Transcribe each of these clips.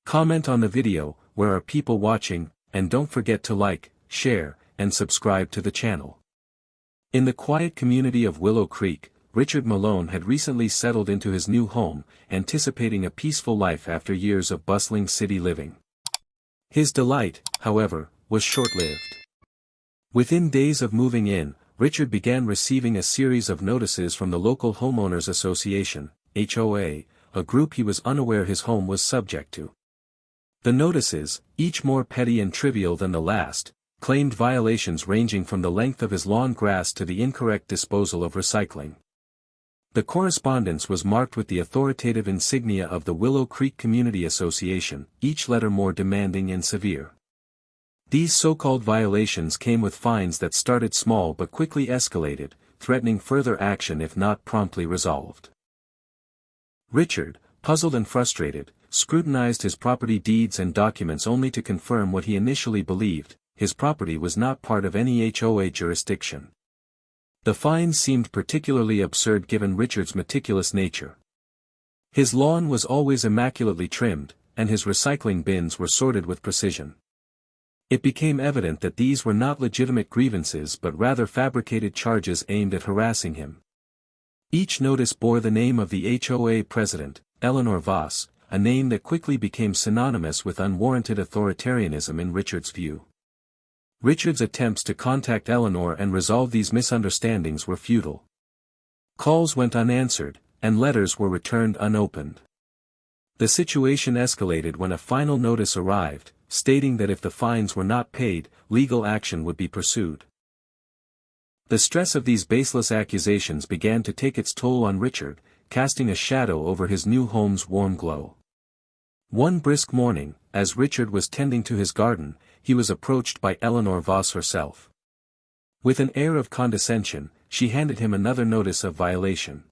Comment on the video, where are people watching, and don't forget to like, share, and subscribe to the channel. In the quiet community of Willow Creek, Richard Malone had recently settled into his new home, anticipating a peaceful life after years of bustling city living. His delight, however, was short-lived. Within days of moving in, Richard began receiving a series of notices from the local Homeowners Association, HOA, a group he was unaware his home was subject to. The notices, each more petty and trivial than the last, claimed violations ranging from the length of his lawn grass to the incorrect disposal of recycling. The correspondence was marked with the authoritative insignia of the Willow Creek Community Association, each letter more demanding and severe. These so-called violations came with fines that started small but quickly escalated, threatening further action if not promptly resolved. Richard, puzzled and frustrated, scrutinized his property deeds and documents only to confirm what he initially believed: his property was not part of any HOA jurisdiction. The fines seemed particularly absurd given Richard's meticulous nature. His lawn was always immaculately trimmed, and his recycling bins were sorted with precision. It became evident that these were not legitimate grievances but rather fabricated charges aimed at harassing him. Each notice bore the name of the HOA president, Eleanor Voss, a name that quickly became synonymous with unwarranted authoritarianism in Richard's view. Richard's attempts to contact Eleanor and resolve these misunderstandings were futile. Calls went unanswered, and letters were returned unopened. The situation escalated when a final notice arrived, stating that if the fines were not paid, legal action would be pursued. The stress of these baseless accusations began to take its toll on Richard, casting a shadow over his new home's warm glow. One brisk morning, as Richard was tending to his garden, he was approached by Eleanor Voss herself. With an air of condescension, she handed him another notice of violation.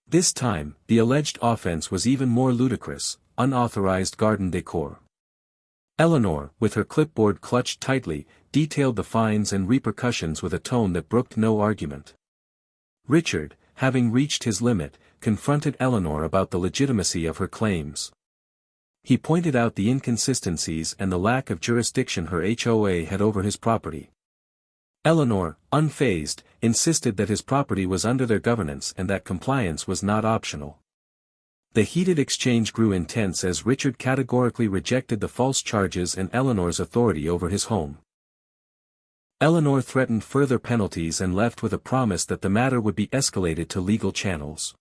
This time, the alleged offense was even more ludicrous: unauthorized garden decor. Eleanor, with her clipboard clutched tightly, detailed the fines and repercussions with a tone that brooked no argument. Richard, having reached his limit, confronted Eleanor about the legitimacy of her claims. He pointed out the inconsistencies and the lack of jurisdiction her HOA had over his property. Eleanor, unfazed, insisted that his property was under their governance and that compliance was not optional. The heated exchange grew intense as Richard categorically rejected the false charges and Eleanor's authority over his home. Eleanor threatened further penalties and left with a promise that the matter would be escalated to legal channels.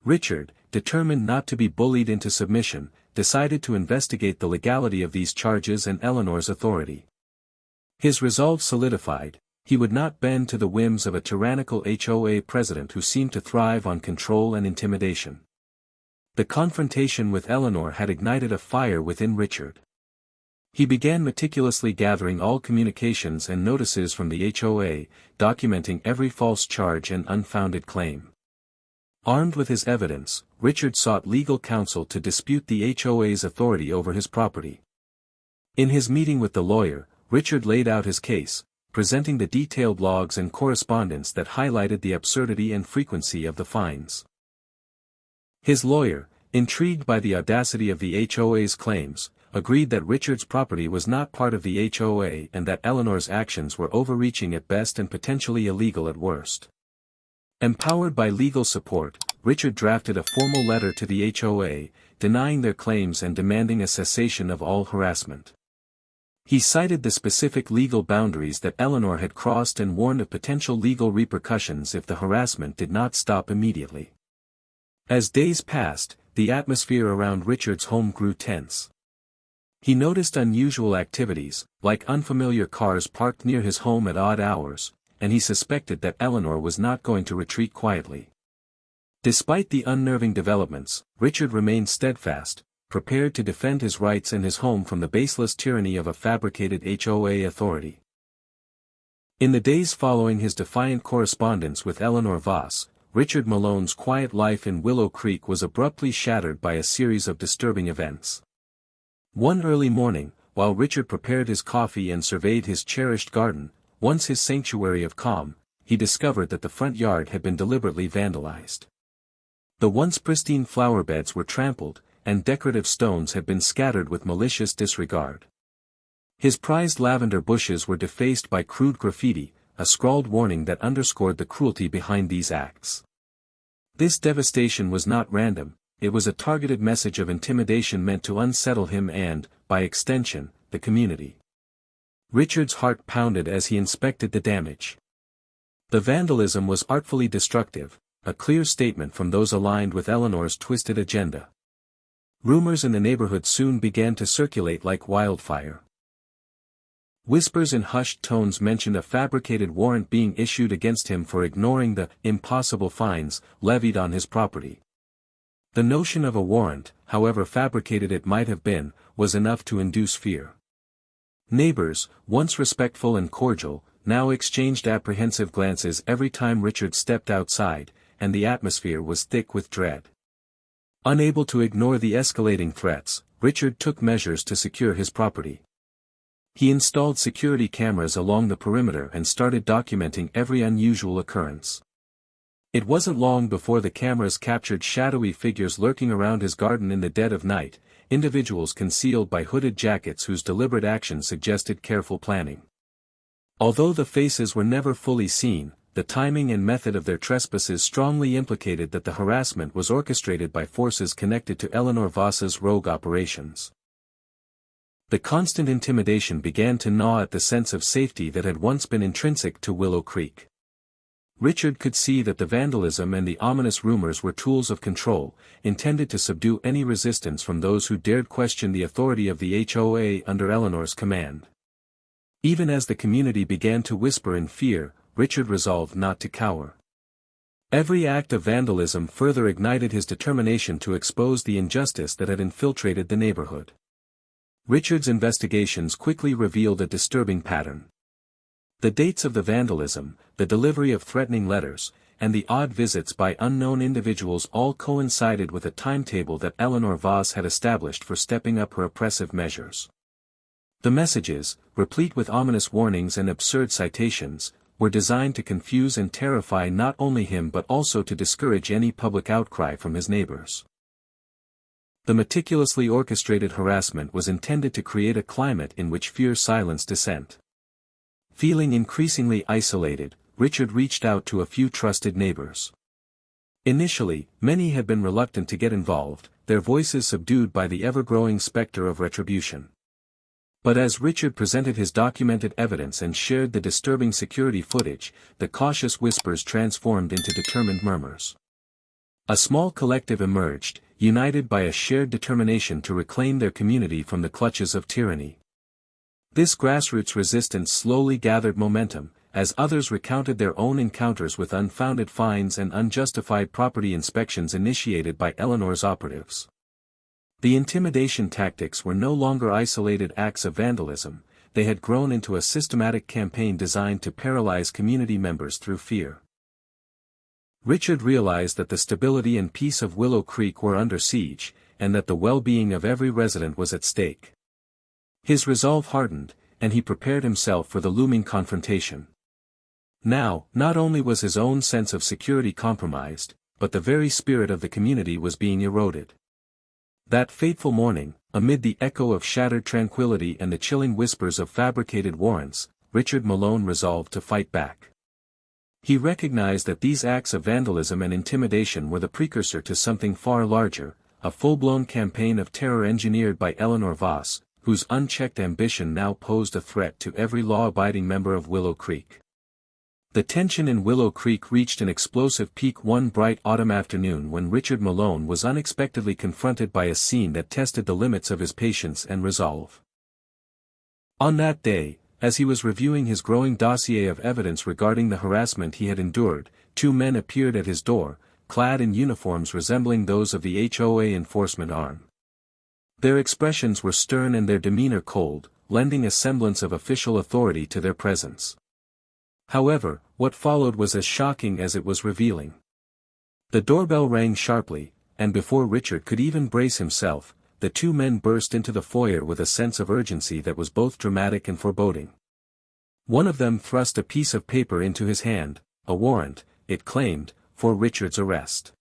Richard, determined not to be bullied into submission, decided to investigate the legality of these charges and Eleanor's authority. His resolve solidified: he would not bend to the whims of a tyrannical HOA president who seemed to thrive on control and intimidation. The confrontation with Eleanor had ignited a fire within Richard. He began meticulously gathering all communications and notices from the HOA, documenting every false charge and unfounded claim. Armed with his evidence, Richard sought legal counsel to dispute the HOA's authority over his property. In his meeting with the lawyer, Richard laid out his case, presenting the detailed logs and correspondence that highlighted the absurdity and frequency of the fines. His lawyer, intrigued by the audacity of the HOA's claims, agreed that Richard's property was not part of the HOA and that Eleanor's actions were overreaching at best and potentially illegal at worst. Empowered by legal support, Richard drafted a formal letter to the HOA, denying their claims and demanding a cessation of all harassment. He cited the specific legal boundaries that Eleanor had crossed and warned of potential legal repercussions if the harassment did not stop immediately. As days passed, the atmosphere around Richard's home grew tense. He noticed unusual activities, like unfamiliar cars parked near his home at odd hours, and he suspected that Eleanor was not going to retreat quietly. Despite the unnerving developments, Richard remained steadfast, prepared to defend his rights and his home from the baseless tyranny of a fabricated HOA authority. In the days following his defiant correspondence with Eleanor Voss, Richard Malone's quiet life in Willow Creek was abruptly shattered by a series of disturbing events. One early morning, while Richard prepared his coffee and surveyed his cherished garden, once his sanctuary of calm, he discovered that the front yard had been deliberately vandalized. The once pristine flower beds were trampled, and decorative stones had been scattered with malicious disregard. His prized lavender bushes were defaced by crude graffiti, a scrawled warning that underscored the cruelty behind these acts. This devastation was not random, it was a targeted message of intimidation meant to unsettle him and, by extension, the community. Richard's heart pounded as he inspected the damage. The vandalism was artfully destructive, a clear statement from those aligned with Eleanor's twisted agenda. Rumors in the neighborhood soon began to circulate like wildfire. Whispers in hushed tones mentioned a fabricated warrant being issued against him for ignoring the impossible fines levied on his property. The notion of a warrant, however fabricated it might have been, was enough to induce fear. Neighbors, once respectful and cordial, now exchanged apprehensive glances every time Richard stepped outside, and the atmosphere was thick with dread. Unable to ignore the escalating threats, Richard took measures to secure his property. He installed security cameras along the perimeter and started documenting every unusual occurrence. It wasn't long before the cameras captured shadowy figures lurking around his garden in the dead of night, individuals concealed by hooded jackets whose deliberate action suggested careful planning. Although the faces were never fully seen, the timing and method of their trespasses strongly implicated that the harassment was orchestrated by forces connected to Eleanor Voss's rogue operations. The constant intimidation began to gnaw at the sense of safety that had once been intrinsic to Willow Creek. Richard could see that the vandalism and the ominous rumors were tools of control, intended to subdue any resistance from those who dared question the authority of the HOA under Eleanor's command. Even as the community began to whisper in fear, Richard resolved not to cower. Every act of vandalism further ignited his determination to expose the injustice that had infiltrated the neighborhood. Richard's investigations quickly revealed a disturbing pattern. The dates of the vandalism, the delivery of threatening letters, and the odd visits by unknown individuals all coincided with a timetable that Eleanor Voss had established for stepping up her oppressive measures. The messages, replete with ominous warnings and absurd citations, were designed to confuse and terrify not only him but also to discourage any public outcry from his neighbors. The meticulously orchestrated harassment was intended to create a climate in which fear silenced dissent. Feeling increasingly isolated, Richard reached out to a few trusted neighbors. Initially, many had been reluctant to get involved, their voices subdued by the ever-growing specter of retribution. But as Richard presented his documented evidence and shared the disturbing security footage, the cautious whispers transformed into determined murmurs. A small collective emerged, united by a shared determination to reclaim their community from the clutches of tyranny. This grassroots resistance slowly gathered momentum, as others recounted their own encounters with unfounded fines and unjustified property inspections initiated by Eleanor's operatives. The intimidation tactics were no longer isolated acts of vandalism, they had grown into a systematic campaign designed to paralyze community members through fear. Richard realized that the stability and peace of Willow Creek were under siege, and that the well-being of every resident was at stake. His resolve hardened, and he prepared himself for the looming confrontation. Now, not only was his own sense of security compromised, but the very spirit of the community was being eroded. That fateful morning, amid the echo of shattered tranquility and the chilling whispers of fabricated warrants, Richard Malone resolved to fight back. He recognized that these acts of vandalism and intimidation were the precursor to something far larger, a full-blown campaign of terror engineered by Eleanor Voss, whose unchecked ambition now posed a threat to every law-abiding member of Willow Creek. The tension in Willow Creek reached an explosive peak one bright autumn afternoon when Richard Malone was unexpectedly confronted by a scene that tested the limits of his patience and resolve. On that day, as he was reviewing his growing dossier of evidence regarding the harassment he had endured, two men appeared at his door, clad in uniforms resembling those of the HOA enforcement arm. Their expressions were stern and their demeanor cold, lending a semblance of official authority to their presence. However, what followed was as shocking as it was revealing. The doorbell rang sharply, and before Richard could even brace himself, the two men burst into the foyer with a sense of urgency that was both dramatic and foreboding. One of them thrust a piece of paper into his hand, a warrant, it claimed, for Richard's arrest.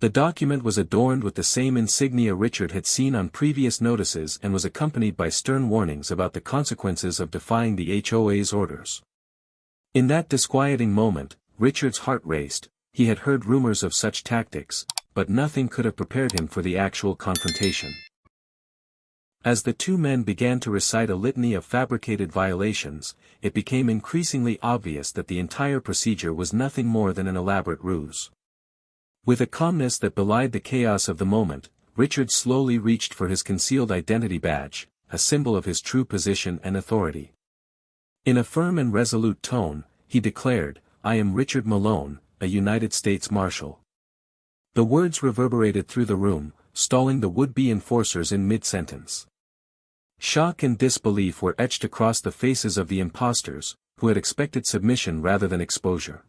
The document was adorned with the same insignia Richard had seen on previous notices and was accompanied by stern warnings about the consequences of defying the HOA's orders. In that disquieting moment, Richard's heart raced. He had heard rumors of such tactics, but nothing could have prepared him for the actual confrontation. As the two men began to recite a litany of fabricated violations, it became increasingly obvious that the entire procedure was nothing more than an elaborate ruse. With a calmness that belied the chaos of the moment, Richard slowly reached for his concealed identity badge, a symbol of his true position and authority. In a firm and resolute tone, he declared, "I am Richard Malone, a United States Marshal." The words reverberated through the room, stalling the would-be enforcers in mid-sentence. Shock and disbelief were etched across the faces of the impostors, who had expected submission rather than exposure.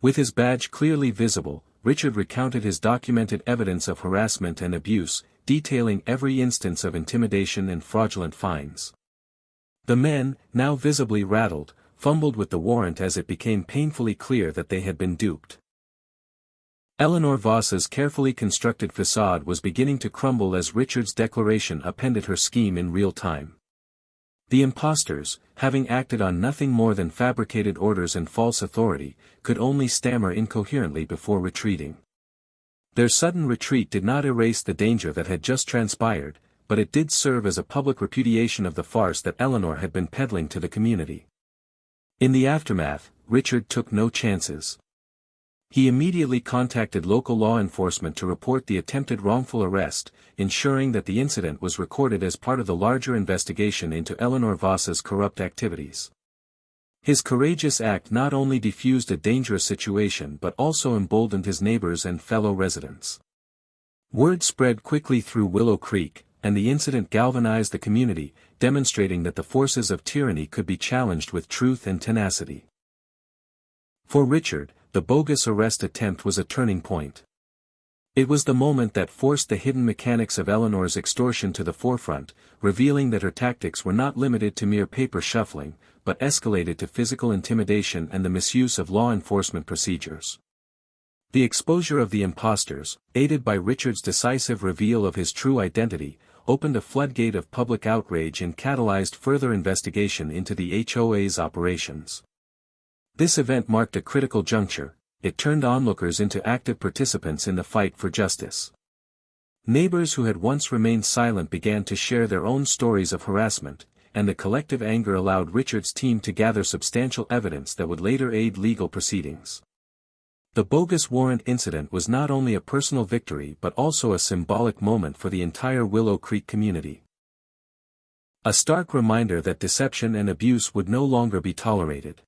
With his badge clearly visible, Richard recounted his documented evidence of harassment and abuse, detailing every instance of intimidation and fraudulent fines. The men, now visibly rattled, fumbled with the warrant as it became painfully clear that they had been duped. Eleanor Voss's carefully constructed facade was beginning to crumble as Richard's declaration appended her scheme in real time. The impostors, having acted on nothing more than fabricated orders and false authority, could only stammer incoherently before retreating. Their sudden retreat did not erase the danger that had just transpired, but it did serve as a public repudiation of the farce that Eleanor had been peddling to the community. In the aftermath, Richard took no chances. He immediately contacted local law enforcement to report the attempted wrongful arrest, ensuring that the incident was recorded as part of the larger investigation into Eleanor Voss's corrupt activities. His courageous act not only defused a dangerous situation but also emboldened his neighbors and fellow residents. Word spread quickly through Willow Creek, and the incident galvanized the community, demonstrating that the forces of tyranny could be challenged with truth and tenacity. For Richard, the bogus arrest attempt was a turning point. It was the moment that forced the hidden mechanics of Eleanor's extortion to the forefront, revealing that her tactics were not limited to mere paper shuffling, but escalated to physical intimidation and the misuse of law enforcement procedures. The exposure of the impostors, aided by Richard's decisive reveal of his true identity, opened a floodgate of public outrage and catalyzed further investigation into the HOA's operations. This event marked a critical juncture. It turned onlookers into active participants in the fight for justice. Neighbors who had once remained silent began to share their own stories of harassment, and the collective anger allowed Richard's team to gather substantial evidence that would later aid legal proceedings. The bogus warrant incident was not only a personal victory but also a symbolic moment for the entire Willow Creek community. A stark reminder that deception and abuse would no longer be tolerated.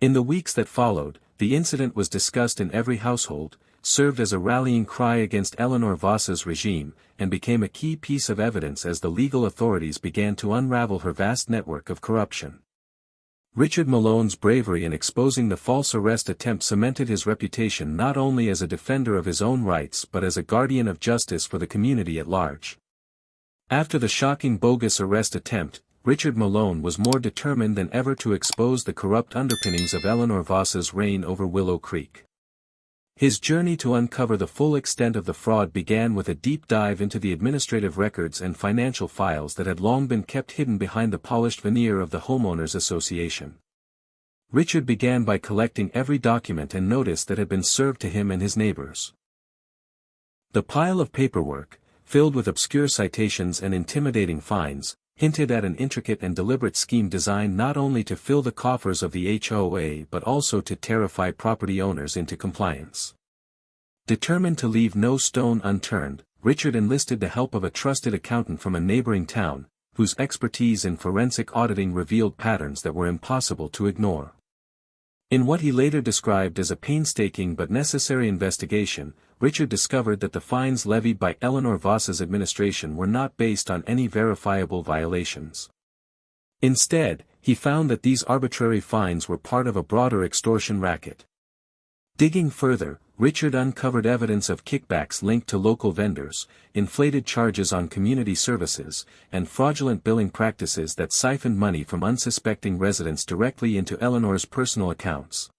In the weeks that followed, the incident was discussed in every household, served as a rallying cry against Eleanor Voss's regime, and became a key piece of evidence as the legal authorities began to unravel her vast network of corruption. Richard Malone's bravery in exposing the false arrest attempt cemented his reputation not only as a defender of his own rights but as a guardian of justice for the community at large. After the shocking bogus arrest attempt, Richard Malone was more determined than ever to expose the corrupt underpinnings of Eleanor Voss's reign over Willow Creek. His journey to uncover the full extent of the fraud began with a deep dive into the administrative records and financial files that had long been kept hidden behind the polished veneer of the Homeowners Association. Richard began by collecting every document and notice that had been served to him and his neighbors. The pile of paperwork, filled with obscure citations and intimidating fines, hinted at an intricate and deliberate scheme designed not only to fill the coffers of the HOA but also to terrify property owners into compliance. Determined to leave no stone unturned, Richard enlisted the help of a trusted accountant from a neighboring town, whose expertise in forensic auditing revealed patterns that were impossible to ignore. In what he later described as a painstaking but necessary investigation, Richard discovered that the fines levied by Eleanor Voss's administration were not based on any verifiable violations. Instead, he found that these arbitrary fines were part of a broader extortion racket. Digging further, Richard uncovered evidence of kickbacks linked to local vendors, inflated charges on community services, and fraudulent billing practices that siphoned money from unsuspecting residents directly into Eleanor's personal accounts.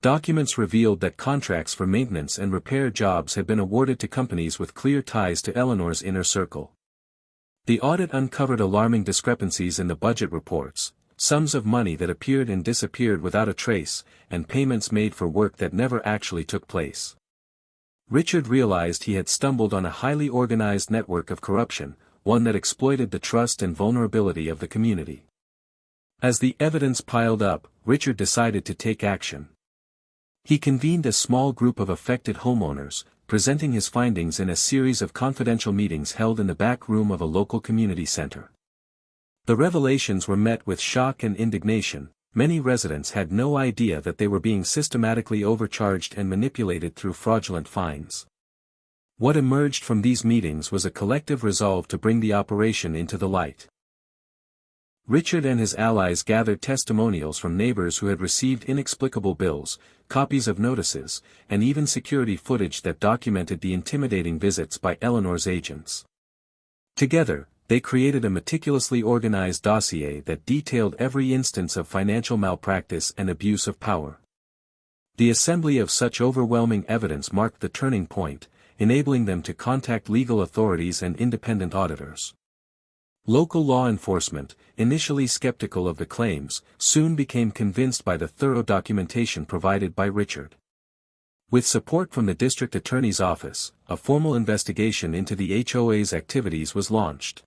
Documents revealed that contracts for maintenance and repair jobs had been awarded to companies with clear ties to Eleanor's inner circle. The audit uncovered alarming discrepancies in the budget reports, sums of money that appeared and disappeared without a trace, and payments made for work that never actually took place. Richard realized he had stumbled on a highly organized network of corruption, one that exploited the trust and vulnerability of the community. As the evidence piled up, Richard decided to take action. He convened a small group of affected homeowners, presenting his findings in a series of confidential meetings held in the back room of a local community center. The revelations were met with shock and indignation. Many residents had no idea that they were being systematically overcharged and manipulated through fraudulent fines. What emerged from these meetings was a collective resolve to bring the operation into the light. Richard and his allies gathered testimonials from neighbors who had received inexplicable bills, copies of notices, and even security footage that documented the intimidating visits by Eleanor's agents. Together, they created a meticulously organized dossier that detailed every instance of financial malpractice and abuse of power. The assembly of such overwhelming evidence marked the turning point, enabling them to contact legal authorities and independent auditors. Local law enforcement, initially skeptical of the claims, soon became convinced by the thorough documentation provided by Richard. With support from the district attorney's office, a formal investigation into the HOA's activities was launched.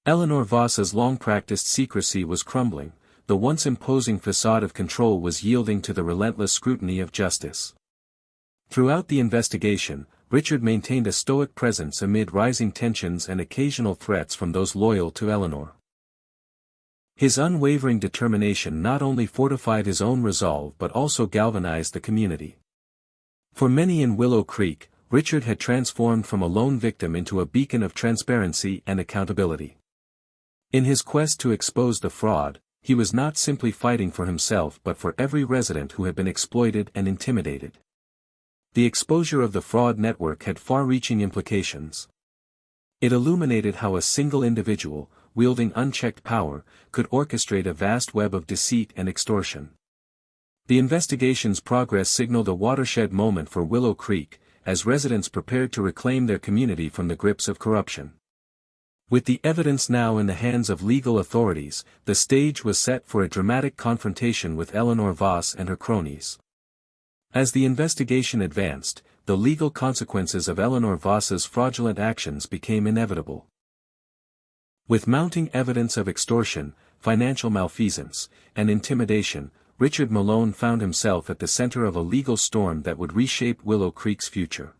Eleanor Voss's long-practiced secrecy was crumbling, the once imposing facade of control was yielding to the relentless scrutiny of justice. Throughout the investigation, Richard maintained a stoic presence amid rising tensions and occasional threats from those loyal to Eleanor. His unwavering determination not only fortified his own resolve but also galvanized the community. For many in Willow Creek, Richard had transformed from a lone victim into a beacon of transparency and accountability. In his quest to expose the fraud, he was not simply fighting for himself but for every resident who had been exploited and intimidated. The exposure of the fraud network had far-reaching implications. It illuminated how a single individual, wielding unchecked power, could orchestrate a vast web of deceit and extortion. The investigation's progress signaled a watershed moment for Willow Creek, as residents prepared to reclaim their community from the grips of corruption. With the evidence now in the hands of legal authorities, the stage was set for a dramatic confrontation with Eleanor Voss and her cronies. As the investigation advanced, the legal consequences of Eleanor Voss's fraudulent actions became inevitable. With mounting evidence of extortion, financial malfeasance, and intimidation, Richard Malone found himself at the center of a legal storm that would reshape Willow Creek's future.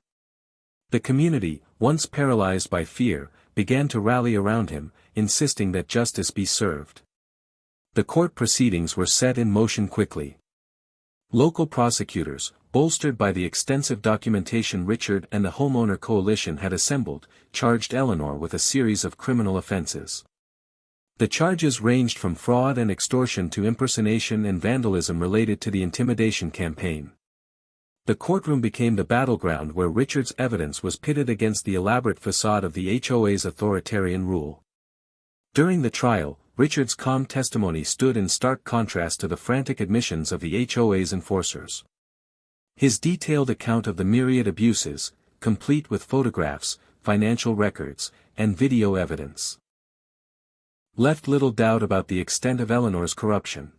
The community, once paralyzed by fear, began to rally around him, insisting that justice be served. The court proceedings were set in motion quickly. Local prosecutors, bolstered by the extensive documentation Richard and the homeowner coalition had assembled, charged Eleanor with a series of criminal offenses. The charges ranged from fraud and extortion to impersonation and vandalism related to the intimidation campaign. The courtroom became the battleground where Richard's evidence was pitted against the elaborate facade of the HOA's authoritarian rule. During the trial, Richard's calm testimony stood in stark contrast to the frantic admissions of the HOA's enforcers. His detailed account of the myriad abuses, complete with photographs, financial records, and video evidence, left little doubt about the extent of Eleanor's corruption.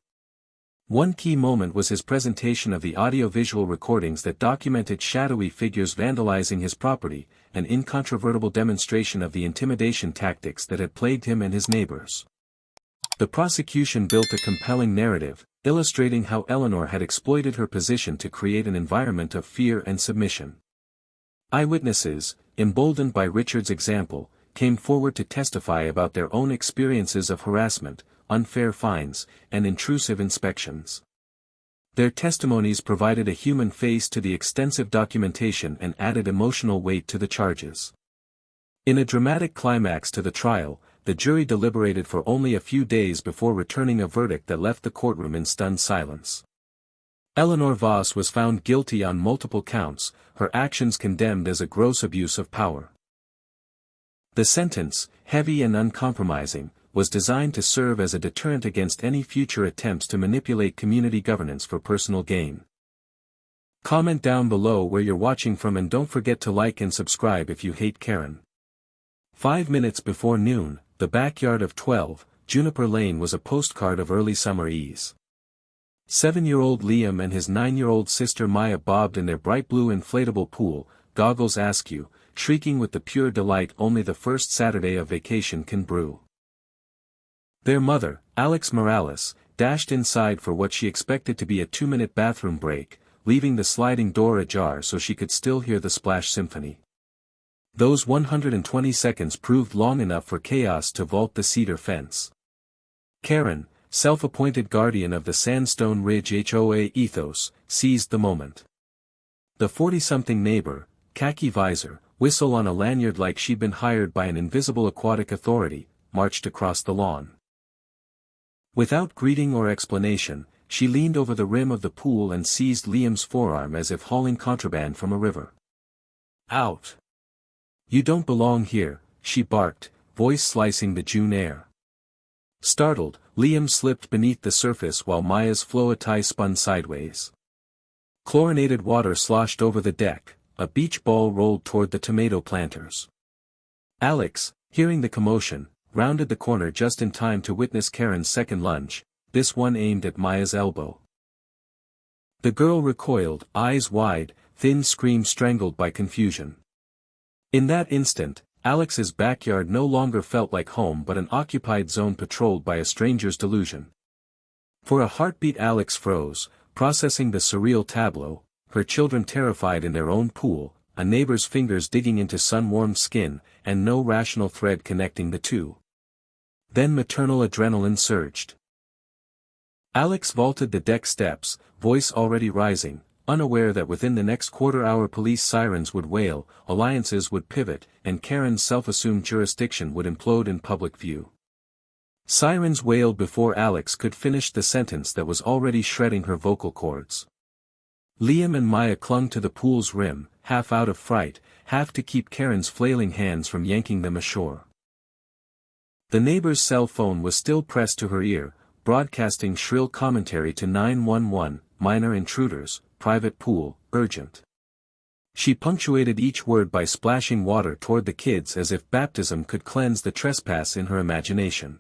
One key moment was his presentation of the audio-visual recordings that documented shadowy figures vandalizing his property, an incontrovertible demonstration of the intimidation tactics that had plagued him and his neighbors. The prosecution built a compelling narrative, illustrating how Eleanor had exploited her position to create an environment of fear and submission. Eyewitnesses, emboldened by Richard's example, came forward to testify about their own experiences of harassment, unfair fines, and intrusive inspections. Their testimonies provided a human face to the extensive documentation and added emotional weight to the charges. In a dramatic climax to the trial, the jury deliberated for only a few days before returning a verdict that left the courtroom in stunned silence. Eleanor Voss was found guilty on multiple counts, her actions condemned as a gross abuse of power. The sentence, heavy and uncompromising, was designed to serve as a deterrent against any future attempts to manipulate community governance for personal gain. Comment down below where you're watching from and don't forget to like and subscribe if you hate Karen. 5 minutes before noon, the backyard of 12, Juniper Lane was a postcard of early summer ease. 7-year-old Liam and his 9-year-old sister Maya bobbed in their bright blue inflatable pool, goggles askew, shrieking with the pure delight only the first Saturday of vacation can brew. Their mother, Alex Morales, dashed inside for what she expected to be a 2-minute bathroom break, leaving the sliding door ajar so she could still hear the splash symphony. Those 120 seconds proved long enough for chaos to vault the cedar fence. Karen, self-appointed guardian of the Sandstone Ridge HOA ethos, seized the moment. The 40-something neighbor, khaki visor, whistle on a lanyard like she'd been hired by an invisible aquatic authority, marched across the lawn. Without greeting or explanation, she leaned over the rim of the pool and seized Liam's forearm as if hauling contraband from a river. "Out! You don't belong here," she barked, voice slicing the June air. Startled, Liam slipped beneath the surface while Maya's floa tie spun sideways. Chlorinated water sloshed over the deck, a beach ball rolled toward the tomato planters. Alex, hearing the commotion, rounded the corner just in time to witness Karen's second lunge, this one aimed at Maya's elbow. The girl recoiled, eyes wide, thin scream strangled by confusion. In that instant, Alex's backyard no longer felt like home but an occupied zone patrolled by a stranger's delusion. For a heartbeat Alex froze, processing the surreal tableau, her children terrified in their own pool, a neighbor's fingers digging into sun-warmed skin, and no rational thread connecting the two. Then maternal adrenaline surged. Alex vaulted the deck steps, voice already rising, unaware that within the next quarter-hour police sirens would wail, alliances would pivot, and Karen's self-assumed jurisdiction would implode in public view. Sirens wailed before Alex could finish the sentence that was already shredding her vocal cords. Liam and Maya clung to the pool's rim, half out of fright, half to keep Karen's flailing hands from yanking them ashore. The neighbor's cell phone was still pressed to her ear, broadcasting shrill commentary to 911, minor intruders, private pool, urgent. She punctuated each word by splashing water toward the kids as if baptism could cleanse the trespass in her imagination.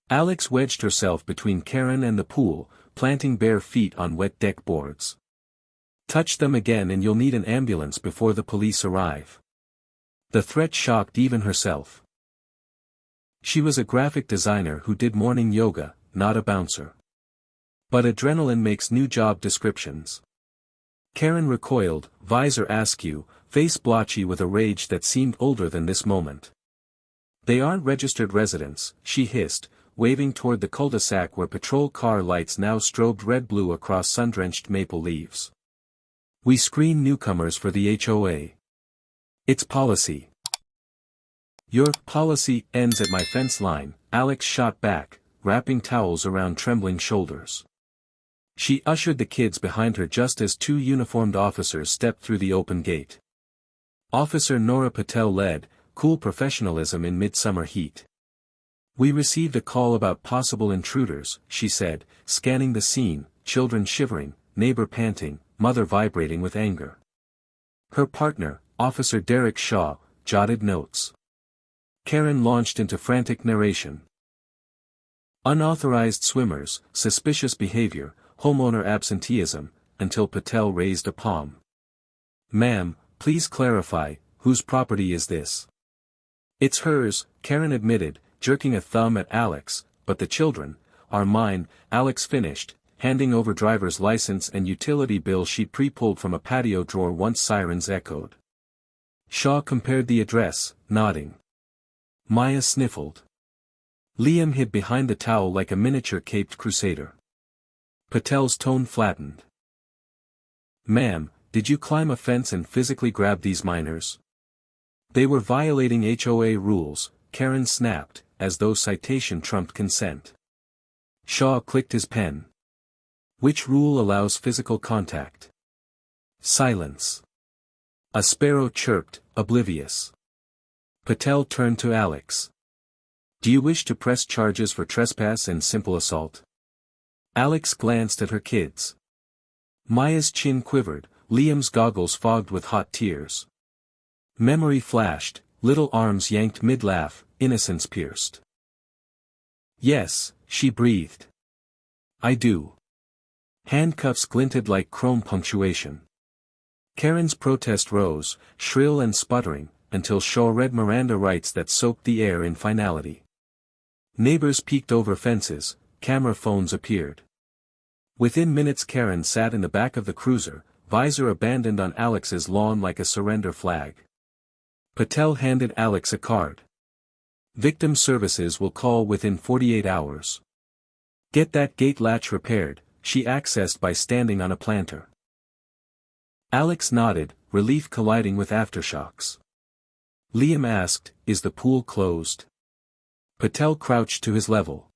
Alex wedged herself between Karen and the pool, planting bare feet on wet deck boards. "Touch them again and you'll need an ambulance before the police arrive." The threat shocked even herself. She was a graphic designer who did morning yoga, not a bouncer. But adrenaline makes new job descriptions. Karen recoiled, visor askew, face blotchy with a rage that seemed older than this moment. "They aren't registered residents," she hissed, waving toward the cul-de-sac where patrol car lights now strobed red-blue across sun-drenched maple leaves. "We screen newcomers for the HOA. It's policy." "Your policy ends at my fence line," Alex shot back, wrapping towels around trembling shoulders. She ushered the kids behind her just as 2 uniformed officers stepped through the open gate. Officer Nora Patel led, cool professionalism in midsummer heat. "We received a call about possible intruders," she said, scanning the scene, children shivering, neighbor panting, mother vibrating with anger. Her partner, Officer Derek Shaw, jotted notes. Karen launched into frantic narration. "Unauthorized swimmers, suspicious behavior, homeowner absenteeism," until Patel raised a palm. "Ma'am, please clarify, whose property is this?" "It's hers," Karen admitted, jerking a thumb at Alex, "but the children are mine," Alex finished, handing over driver's license and utility bill she'd pre-pulled from a patio drawer once sirens echoed. Shaw compared the address, nodding. Maya sniffled. Liam hid behind the towel like a miniature caped crusader. Patel's tone flattened. "Ma'am, did you climb a fence and physically grab these minors?" "They were violating HOA rules," Karen snapped, as though citation trumped consent. Shaw clicked his pen. "Which rule allows physical contact?" Silence. A sparrow chirped, oblivious. Patel turned to Alex. "Do you wish to press charges for trespass and simple assault?" Alex glanced at her kids. Maya's chin quivered, Liam's goggles fogged with hot tears. Memory flashed, little arms yanked mid-laugh, innocence pierced. Yes, she breathed. I do. Handcuffs glinted like chrome punctuation. Karen's protest rose, shrill and sputtering, until Shaw read Miranda rights that soaked the air in finality. Neighbors peeked over fences, camera phones appeared. Within minutes Karen sat in the back of the cruiser, visor abandoned on Alex's lawn like a surrender flag. Patel handed Alex a card. Victim services will call within 48 hours. Get that gate latch repaired, she accessed by standing on a planter. Alex nodded, relief colliding with aftershocks. Liam asked, is the pool closed? Patel crouched to his level.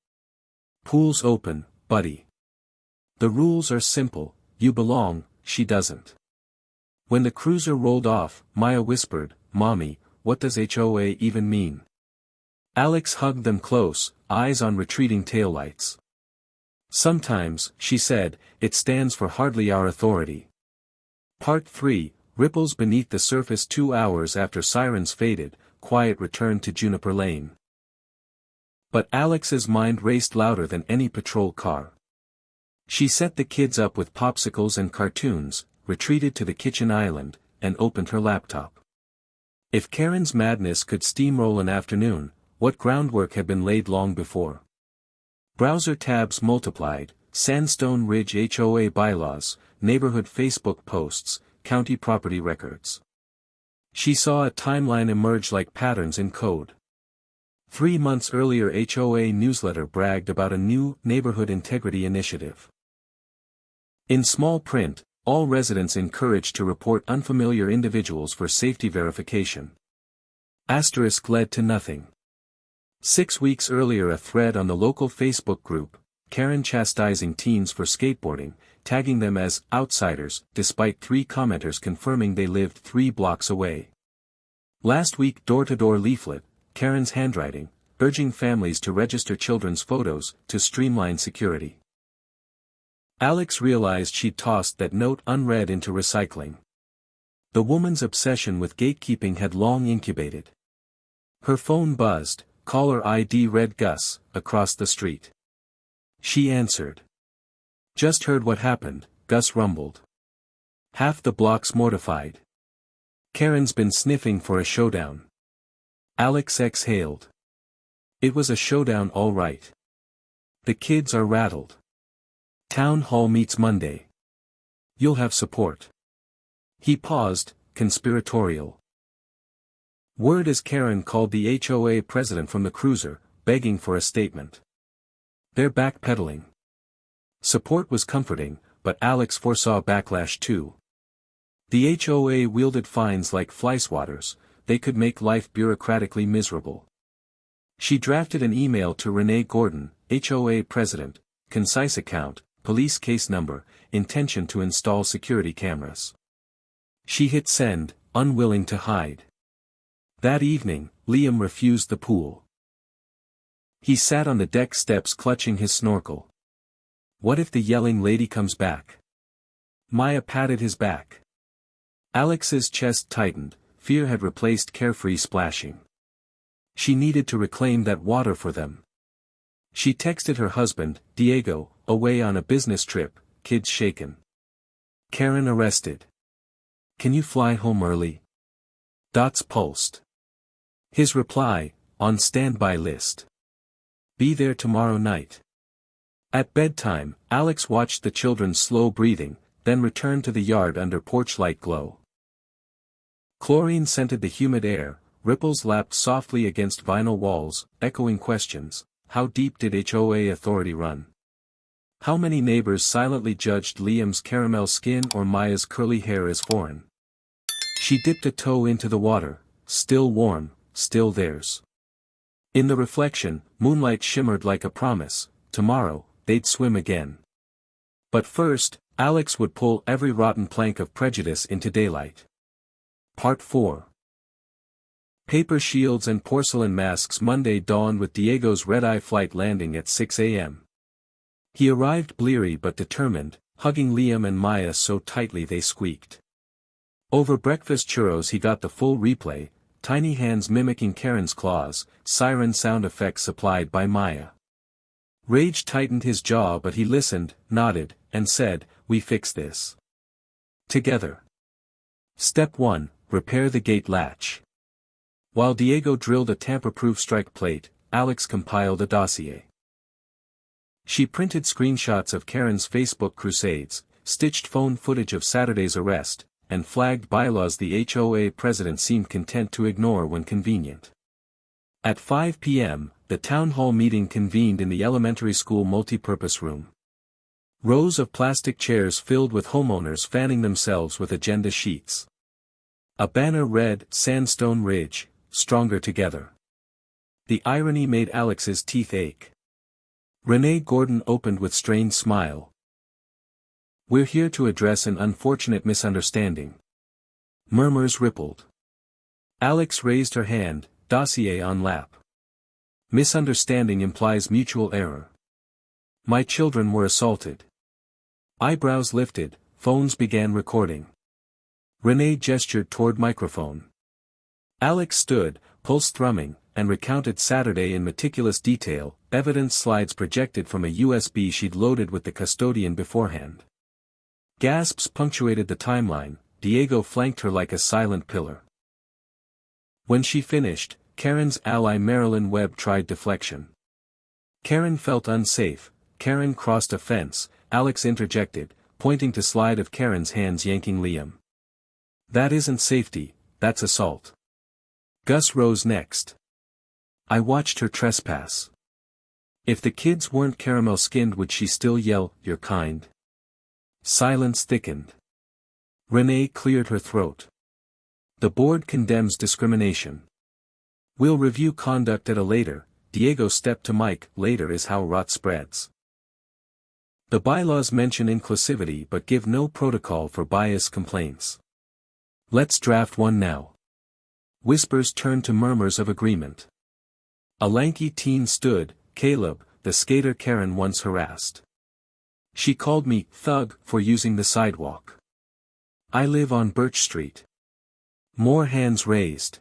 Pool's open, buddy. The rules are simple, you belong, she doesn't. When the cruiser rolled off, Maya whispered, Mommy, what does HOA even mean? Alex hugged them close, eyes on retreating taillights. Sometimes, she said, it stands for hardly our authority. Part 3, ripples beneath the surface. 2 hours after sirens faded, quiet returned to Juniper Lane. But Alex's mind raced louder than any patrol car. She set the kids up with popsicles and cartoons, retreated to the kitchen island, and opened her laptop. If Karen's madness could steamroll an afternoon, what groundwork had been laid long before? Browser tabs multiplied, Sandstone Ridge HOA bylaws, neighborhood Facebook posts, county property records. She saw a timeline emerge like patterns in code. 3 months earlier HOA newsletter bragged about a new neighborhood integrity initiative. In small print, all residents encouraged to report unfamiliar individuals for safety verification. Asterisk led to nothing. 6 weeks earlier a thread on the local Facebook group, Karen chastising teens for skateboarding, tagging them as outsiders, despite 3 commenters confirming they lived 3 blocks away. Last week door-to-door leaflet, Karen's handwriting, urging families to register children's photos, to streamline security. Alex realized she'd tossed that note unread into recycling. The woman's obsession with gatekeeping had long incubated. Her phone buzzed, caller ID read Gus, across the street. She answered. Just heard what happened, Gus rumbled. Half the block's mortified. Karen's been sniffing for a showdown. Alex exhaled. It was a showdown all right. The kids are rattled. Town hall meets Monday. You'll have support. He paused, conspiratorial. Word as Karen called the HOA president from the cruiser, begging for a statement. They're backpedaling. Support was comforting, but Alex foresaw backlash too. The HOA wielded fines like fly swatters, they could make life bureaucratically miserable. She drafted an email to Renee Gordon, HOA president, concise account, police case number, intention to install security cameras. She hit send, unwilling to hide. That evening, Liam refused the pool. He sat on the deck steps clutching his snorkel. What if the yelling lady comes back? Maya patted his back. Alex's chest tightened, fear had replaced carefree splashing. She needed to reclaim that water for them. She texted her husband, Diego, away on a business trip, kids shaken. Karen arrested. Can you fly home early? Dots pulsed. His reply, on standby list. Be there tomorrow night. At bedtime, Alex watched the children's slow breathing, then returned to the yard under porch light glow. Chlorine scented the humid air, ripples lapped softly against vinyl walls, echoing questions. How deep did HOA authority run? How many neighbors silently judged Liam's caramel skin or Maya's curly hair as foreign? She dipped a toe into the water, still warm, still theirs. In the reflection, moonlight shimmered like a promise, tomorrow, they'd swim again. But first, Alex would pull every rotten plank of prejudice into daylight. Part 4. Paper shields and porcelain masks. Monday dawned with Diego's red-eye flight landing at 6 a.m. He arrived bleary but determined, hugging Liam and Maya so tightly they squeaked. Over breakfast churros he got the full replay, tiny hands mimicking Karen's claws, siren sound effects supplied by Maya. Rage tightened his jaw but he listened, nodded, and said, "We fix this together. Step 1, repair the gate latch." While Diego drilled a tamper-proof strike plate, Alex compiled a dossier. She printed screenshots of Karen's Facebook crusades, stitched phone footage of Saturday's arrest, and flagged bylaws the HOA president seemed content to ignore when convenient. At 5 p.m., the town hall meeting convened in the elementary school multipurpose room. Rows of plastic chairs filled with homeowners fanning themselves with agenda sheets. A banner read, "Sandstone Ridge, Stronger Together." The irony made Alex's teeth ache. Renee Gordon opened with strained smile. "We're here to address an unfortunate misunderstanding." Murmurs rippled. Alex raised her hand, dossier on lap. "Misunderstanding implies mutual error. My children were assaulted." Eyebrows lifted, phones began recording. Renee gestured toward microphone. Alex stood, pulse thrumming, and recounted Saturday in meticulous detail, evidence slides projected from a USB she'd loaded with the custodian beforehand. Gasps punctuated the timeline, Diego flanked her like a silent pillar. When she finished, Karen's ally Marilyn Webb tried deflection. Karen felt unsafe, Karen crossed a fence, Alex interjected, pointing to slide of Karen's hands yanking Liam. "That isn't safety, that's assault." Gus rose next. "I watched her trespass. If the kids weren't caramel-skinned would she still yell, 'You're kind'?" Silence thickened. Renee cleared her throat. "The board condemns discrimination. We'll review conduct at a later." Diego stepped to Mike. "Later is how rot spreads. The bylaws mention inclusivity but give no protocol for bias complaints. Let's draft one now." Whispers turned to murmurs of agreement. A lanky teen stood, Caleb, the skater Karen once harassed. "She called me thug for using the sidewalk. I live on Birch Street." More hands raised.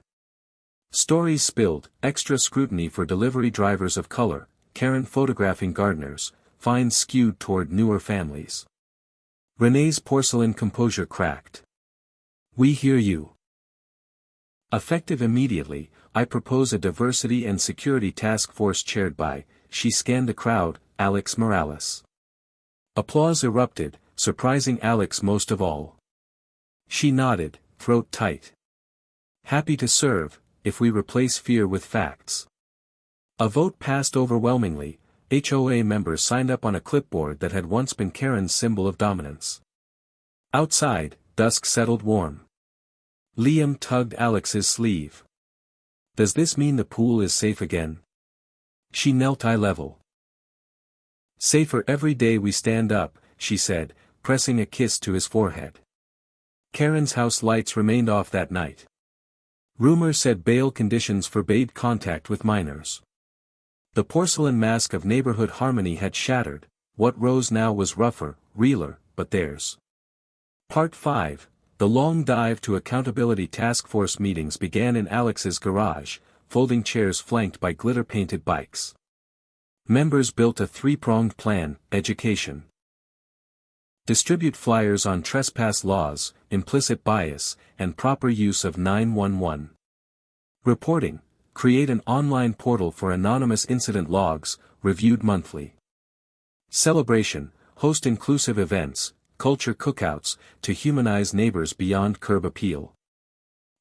Stories spilled, extra scrutiny for delivery drivers of color, Karen photographing gardeners, fines skewed toward newer families. Renee's porcelain composure cracked. "We hear you. Effective immediately, I propose a diversity and security task force chaired by," she scanned the crowd, "Alex Morales." Applause erupted, surprising Alex most of all. She nodded, throat tight. "Happy to serve, if we replace fear with facts." A vote passed overwhelmingly, HOA members signed up on a clipboard that had once been Karen's symbol of dominance. Outside, dusk settled warm. Liam tugged Alex's sleeve. "Does this mean the pool is safe again?" She knelt eye level. "Safer every day we stand up," she said, pressing a kiss to his forehead. Karen's house lights remained off that night. Rumor said bail conditions forbade contact with minors. The porcelain mask of neighborhood harmony had shattered, what rose now was rougher, realer, but theirs. Part 5. The long dive to accountability task force meetings began in Alex's garage, folding chairs flanked by glitter-painted bikes. Members built a three-pronged plan: education. Distribute flyers on trespass laws, implicit bias, and proper use of 911. Reporting. Create an online portal for anonymous incident logs, reviewed monthly. Celebration. Host inclusive events, culture cookouts, to humanize neighbors beyond curb appeal.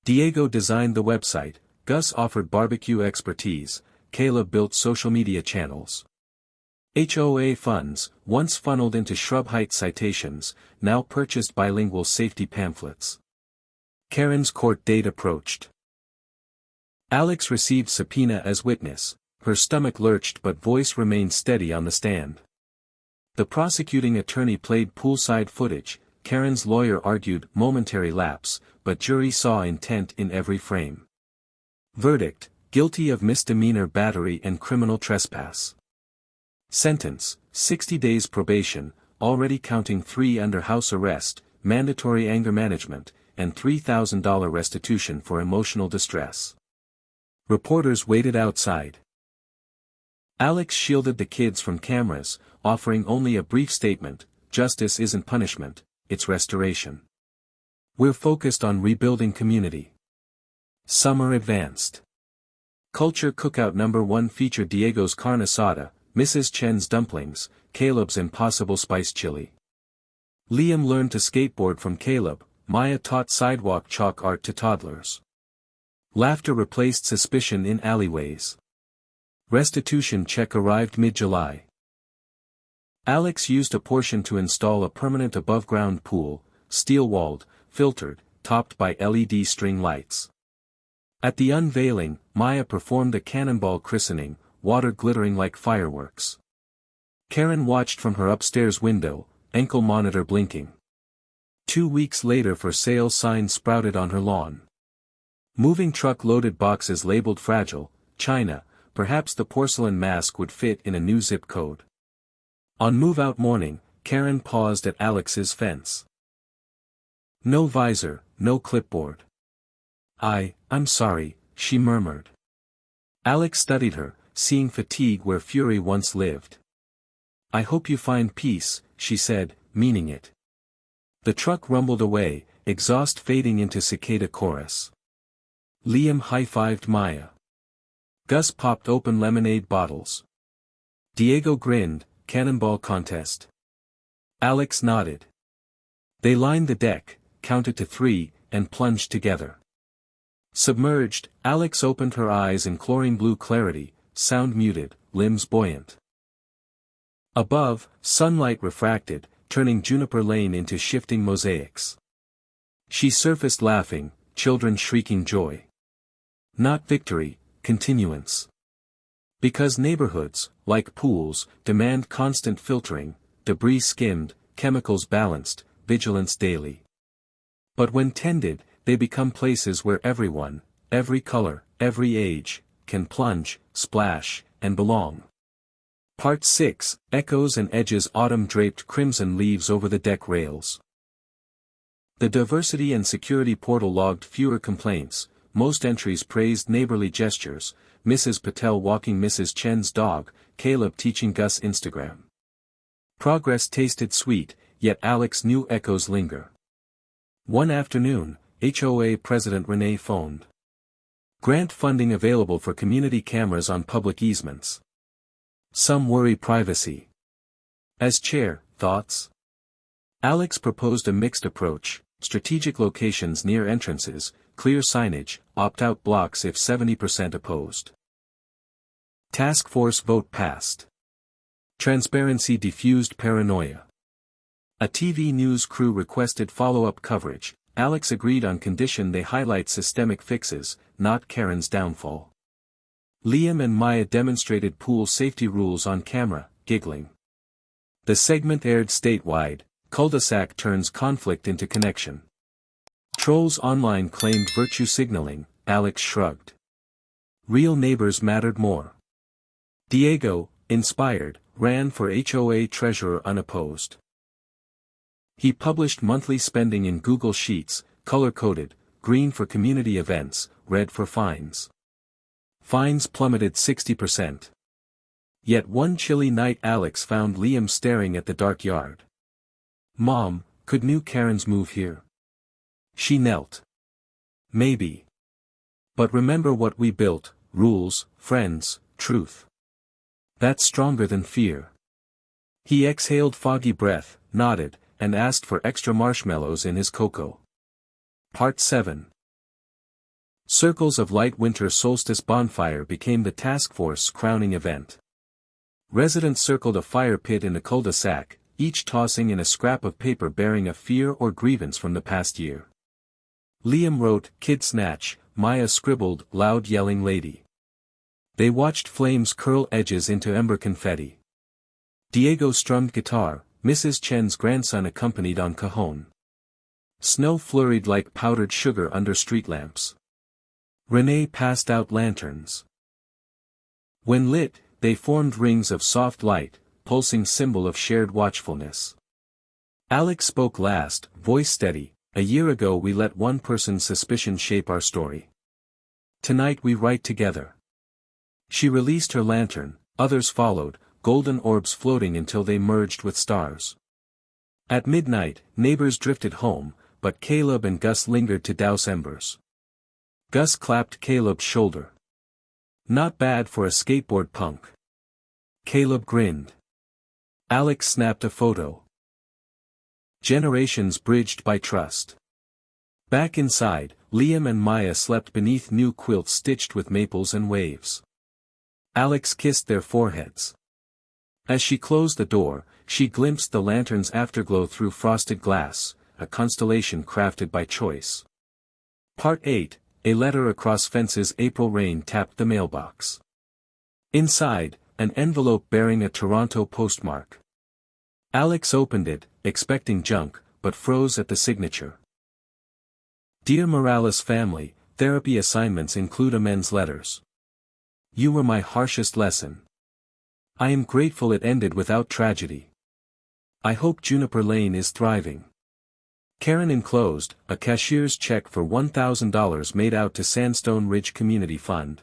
Diego designed the website, Gus offered barbecue expertise, Caleb built social media channels. HOA funds, once funneled into Shrub Heights citations, now purchased bilingual safety pamphlets. Karen's court date approached. Alex received subpoena as witness, her stomach lurched but voice remained steady on the stand. The prosecuting attorney played poolside footage, Karen's lawyer argued momentary lapse, but jury saw intent in every frame. Verdict: guilty of misdemeanor battery and criminal trespass. Sentence: 60 days probation, already counting 3 under house arrest, mandatory anger management, and $3,000 restitution for emotional distress. Reporters waited outside. Alex shielded the kids from cameras, offering only a brief statement: "Justice isn't punishment, it's restoration. We're focused on rebuilding community." Summer advanced. Culture Cookout #1 featured Diego's carne asada, Mrs. Chen's dumplings, Caleb's impossible spice chili. Liam learned to skateboard from Caleb, Maya taught sidewalk chalk art to toddlers. Laughter replaced suspicion in alleyways. Restitution check arrived mid-July. Alex used a portion to install a permanent above-ground pool, steel-walled, filtered, topped by LED string lights. At the unveiling, Maya performed a cannonball christening, water glittering like fireworks. Karen watched from her upstairs window, ankle monitor blinking. 2 weeks later for sale signs sprouted on her lawn. Moving truck loaded boxes labeled fragile, China, perhaps the porcelain mask would fit in a new zip code. On move-out morning, Karen paused at Alex's fence. No visor, no clipboard. I'm sorry, she murmured. Alex studied her, seeing fatigue where fury once lived. "I hope you find peace," she said, meaning it. The truck rumbled away, exhaust fading into cicada chorus. Liam high-fived Maya. Gus popped open lemonade bottles. Diego grinned, cannonball contest. Alex nodded. They lined the deck, counted to 3, and plunged together. Submerged, Alex opened her eyes in chlorine blue clarity, sound muted, limbs buoyant. Above, sunlight refracted, turning Juniper Lane into shifting mosaics. She surfaced laughing, children shrieking joy. Not victory, continuance. Because neighborhoods, like pools, demand constant filtering, debris skimmed, chemicals balanced, vigilance daily. But when tended, they become places where everyone, every color, every age, can plunge, splash, and belong. Part 6, Echoes and Edges. Autumn draped crimson leaves over the deck rails. The diversity and security portal logged fewer complaints, most entries praised neighborly gestures, Mrs. Patel walking Mrs. Chen's dog, Caleb teaching Gus Instagram. Progress tasted sweet, yet Alex knew echoes linger. One afternoon, HOA President Renee phoned. Grant funding available for community cameras on public easements. Some worry privacy. As chair, thoughts? Alex proposed a mixed approach: strategic locations near entrances, clear signage, opt-out blocks if 70% opposed. Task force vote passed. Transparency diffused paranoia. A TV news crew requested follow-up coverage. Alex agreed on condition they highlight systemic fixes, not Karen's downfall. Liam and Maya demonstrated pool safety rules on camera, giggling. The segment aired statewide. Cul-de-sac turns conflict into connection. Trolls online claimed virtue signaling. Alex shrugged. Real neighbors mattered more. Diego, inspired, ran for HOA treasurer unopposed. He published monthly spending in Google Sheets, color-coded, green for community events, red for fines. Fines plummeted 60%. Yet one chilly night Alex found Liam staring at the dark yard. "Mom, could new Karens move here?" She knelt. "Maybe. But remember what we built: rules, friends, truth. That's stronger than fear." He exhaled foggy breath, nodded, and asked for extra marshmallows in his cocoa. Part 7. Circles of Light. Winter solstice bonfire became the task force crowning event. Residents circled a fire pit in the cul-de-sac, each tossing in a scrap of paper bearing a fear or grievance from the past year. Liam wrote, "Kid snatch," Maya scribbled, "loud yelling lady." They watched flames curl edges into ember confetti. Diego strummed guitar, Mrs. Chen's grandson accompanied on cajon. Snow flurried like powdered sugar under street lamps. Renee passed out lanterns. When lit, they formed rings of soft light, pulsing symbol of shared watchfulness. Alex spoke last, voice steady. "A year ago we let one person's suspicion shape our story. Tonight we write together." She released her lantern, others followed, golden orbs floating until they merged with stars. At midnight, neighbors drifted home, but Caleb and Gus lingered to douse embers. Gus clapped Caleb's shoulder. "Not bad for a skateboard punk." Caleb grinned. Alex snapped a photo. Generations bridged by trust. Back inside, Liam and Maya slept beneath new quilts stitched with maples and waves. Alex kissed their foreheads. As she closed the door, she glimpsed the lantern's afterglow through frosted glass, a constellation crafted by choice. Part 8, A letter across fences. April rain tapped the mailbox. Inside, an envelope bearing a Toronto postmark. Alex opened it, expecting junk, but froze at the signature. "Dear Morales family, therapy assignments include amends letters. You were my harshest lesson. I am grateful it ended without tragedy. I hope Juniper Lane is thriving." Karen enclosed, a cashier's check for $1,000 made out to Sandstone Ridge Community Fund.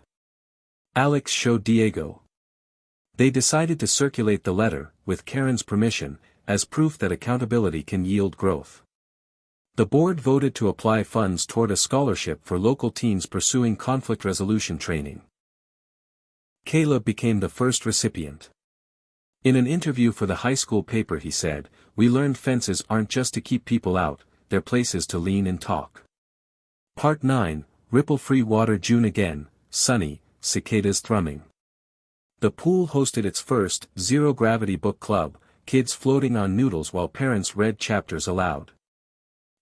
Alex showed Diego. They decided to circulate the letter, with Karen's permission, as proof that accountability can yield growth. The board voted to apply funds toward a scholarship for local teens pursuing conflict resolution training. Caleb became the first recipient. In an interview for the high school paper he said, "We learned fences aren't just to keep people out, they're places to lean and talk." Part 9, Ripple-free water. June again, sunny, cicadas thrumming. The pool hosted its first zero-gravity book club, kids floating on noodles while parents read chapters aloud.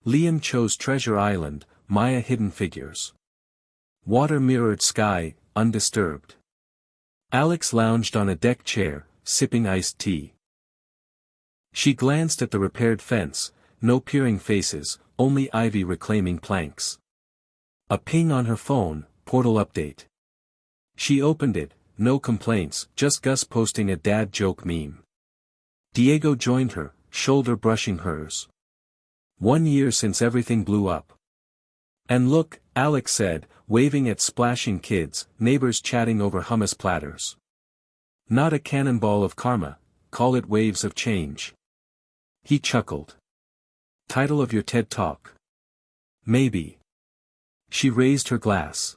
Liam chose Treasure Island, Maya Hidden Figures. Water mirrored sky, undisturbed. Alex lounged on a deck chair, sipping iced tea. She glanced at the repaired fence, no peering faces, only ivy reclaiming planks. A ping on her phone, portal update. She opened it, no complaints, just Gus posting a dad joke meme. Diego joined her, shoulder brushing hers. 1 year since everything blew up. "And look," Alex said, waving at splashing kids, neighbors chatting over hummus platters. "Not a cannonball of karma, call it waves of change." He chuckled. "Title of your TED Talk?" "Maybe." She raised her glass.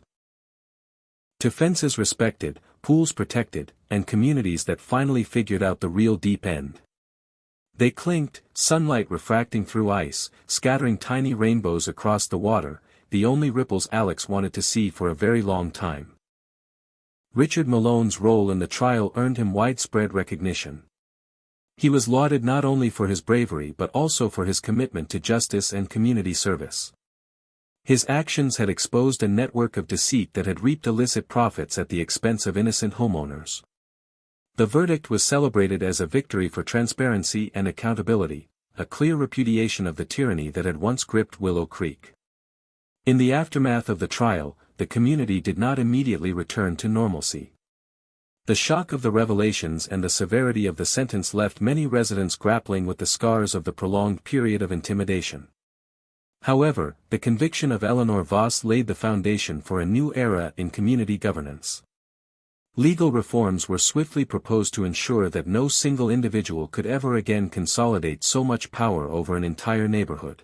To fences respected, pools protected, and communities that finally figured out the real deep end. They clinked, sunlight refracting through ice, scattering tiny rainbows across the water, the only ripples Alex wanted to see for a very long time. Richard Malone's role in the trial earned him widespread recognition. He was lauded not only for his bravery but also for his commitment to justice and community service. His actions had exposed a network of deceit that had reaped illicit profits at the expense of innocent homeowners. The verdict was celebrated as a victory for transparency and accountability, a clear repudiation of the tyranny that had once gripped Willow Creek. In the aftermath of the trial, the community did not immediately return to normalcy. The shock of the revelations and the severity of the sentence left many residents grappling with the scars of the prolonged period of intimidation. However, the conviction of Eleanor Voss laid the foundation for a new era in community governance. Legal reforms were swiftly proposed to ensure that no single individual could ever again consolidate so much power over an entire neighborhood.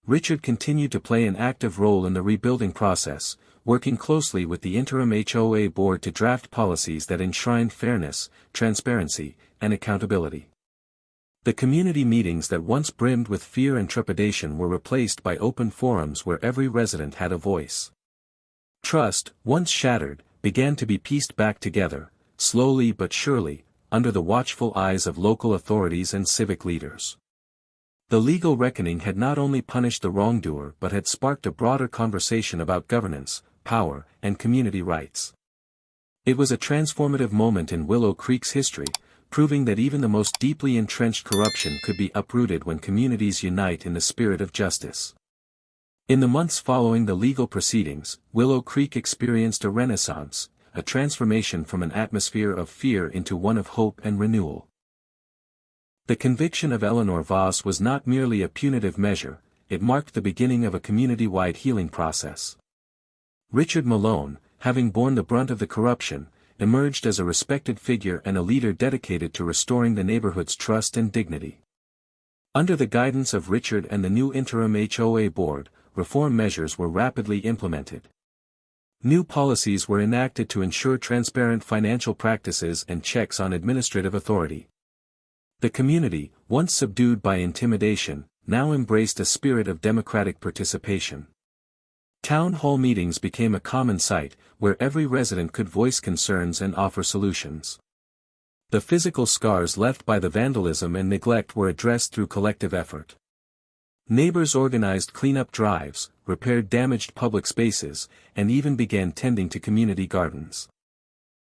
Richard continued to play an active role in the rebuilding process, working closely with the interim HOA board to draft policies that enshrined fairness, transparency, and accountability. The community meetings that once brimmed with fear and trepidation were replaced by open forums where every resident had a voice. Trust, once shattered, began to be pieced back together, slowly but surely, under the watchful eyes of local authorities and civic leaders. The legal reckoning had not only punished the wrongdoer but had sparked a broader conversation about governance, power, and community rights. It was a transformative moment in Willow Creek's history, proving that even the most deeply entrenched corruption could be uprooted when communities unite in the spirit of justice. In the months following the legal proceedings, Willow Creek experienced a renaissance, a transformation from an atmosphere of fear into one of hope and renewal. The conviction of Eleanor Voss was not merely a punitive measure, it marked the beginning of a community-wide healing process. Richard Malone, having borne the brunt of the corruption, emerged as a respected figure and a leader dedicated to restoring the neighborhood's trust and dignity. Under the guidance of Richard and the new interim HOA board, reform measures were rapidly implemented. New policies were enacted to ensure transparent financial practices and checks on administrative authority. The community, once subdued by intimidation, now embraced a spirit of democratic participation. Town hall meetings became a common sight, where every resident could voice concerns and offer solutions. The physical scars left by the vandalism and neglect were addressed through collective effort. Neighbors organized cleanup drives, repaired damaged public spaces, and even began tending to community gardens.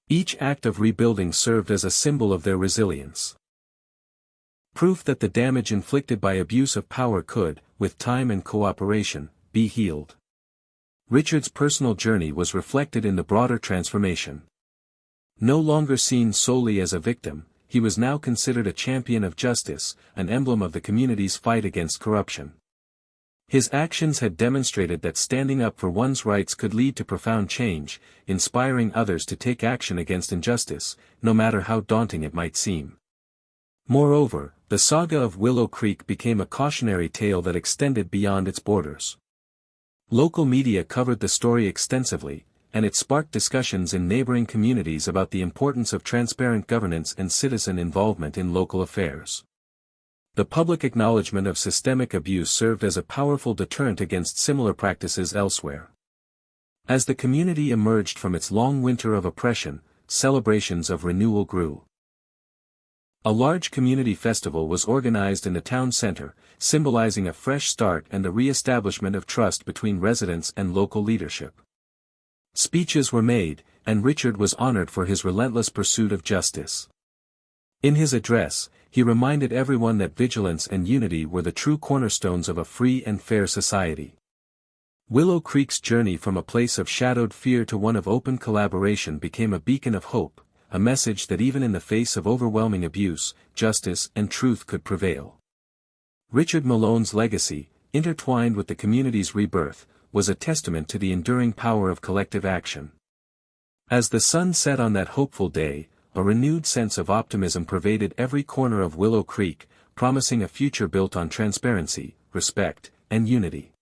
Each act of rebuilding served as a symbol of their resilience. Proof that the damage inflicted by abuse of power could, with time and cooperation, be healed. Richard's personal journey was reflected in the broader transformation. No longer seen solely as a victim, he was now considered a champion of justice, an emblem of the community's fight against corruption. His actions had demonstrated that standing up for one's rights could lead to profound change, inspiring others to take action against injustice, no matter how daunting it might seem. Moreover, the saga of Willow Creek became a cautionary tale that extended beyond its borders. Local media covered the story extensively, and it sparked discussions in neighboring communities about the importance of transparent governance and citizen involvement in local affairs. The public acknowledgement of systemic abuse served as a powerful deterrent against similar practices elsewhere. As the community emerged from its long winter of oppression, celebrations of renewal grew. A large community festival was organized in the town center, symbolizing a fresh start and the re-establishment of trust between residents and local leadership. Speeches were made, and Richard was honored for his relentless pursuit of justice. In his address, he reminded everyone that vigilance and unity were the true cornerstones of a free and fair society. Willow Creek's journey from a place of shadowed fear to one of open collaboration became a beacon of hope, a message that even in the face of overwhelming abuse, justice and truth could prevail. Richard Malone's legacy, intertwined with the community's rebirth, was a testament to the enduring power of collective action. As the sun set on that hopeful day, a renewed sense of optimism pervaded every corner of Willow Creek, promising a future built on transparency, respect, and unity.